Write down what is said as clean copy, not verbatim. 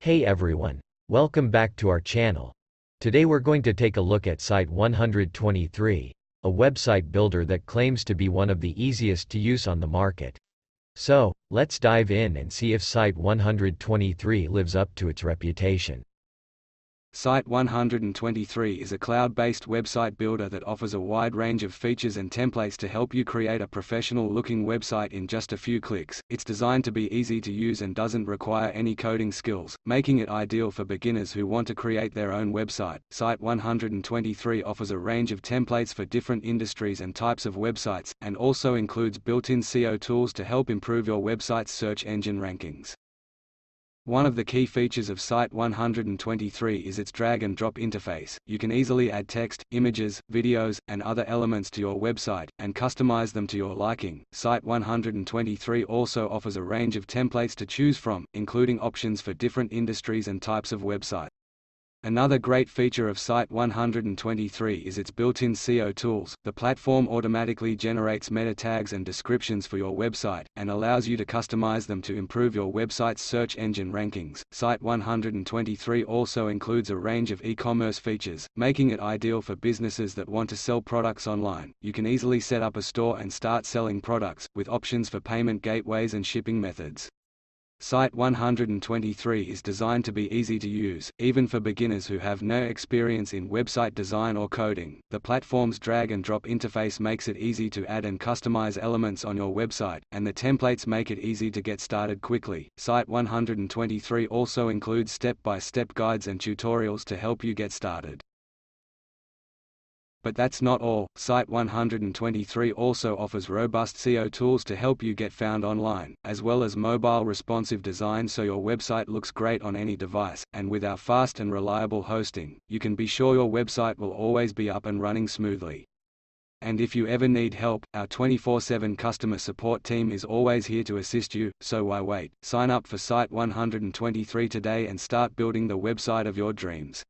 Hey everyone. Welcome back to our channel. Today we're going to take a look at Site 123, a website builder that claims to be one of the easiest to use on the market. So, let's dive in and see if Site 123 lives up to its reputation. Site 123 is a cloud-based website builder that offers a wide range of features and templates to help you create a professional-looking website in just a few clicks. It's designed to be easy to use and doesn't require any coding skills, making it ideal for beginners who want to create their own website. Site 123 offers a range of templates for different industries and types of websites, and also includes built-in SEO tools to help improve your website's search engine rankings. One of the key features of Site 123 is its drag-and-drop interface. You can easily add text, images, videos, and other elements to your website, and customize them to your liking. Site 123 also offers a range of templates to choose from, including options for different industries and types of website. Another great feature of Site 123 is its built-in SEO tools. The platform automatically generates meta tags and descriptions for your website, and allows you to customize them to improve your website's search engine rankings. Site 123 also includes a range of e-commerce features, making it ideal for businesses that want to sell products online. You can easily set up a store and start selling products, with options for payment gateways and shipping methods. Site 123 is designed to be easy to use, even for beginners who have no experience in website design or coding. The platform's drag-and-drop interface makes it easy to add and customize elements on your website, and the templates make it easy to get started quickly. Site 123 also includes step-by-step guides and tutorials to help you get started. But that's not all. Site 123 also offers robust SEO tools to help you get found online, as well as mobile responsive design so your website looks great on any device. And with our fast and reliable hosting, you can be sure your website will always be up and running smoothly. And if you ever need help, our 24/7 customer support team is always here to assist you, so why wait? Sign up for Site 123 today and start building the website of your dreams.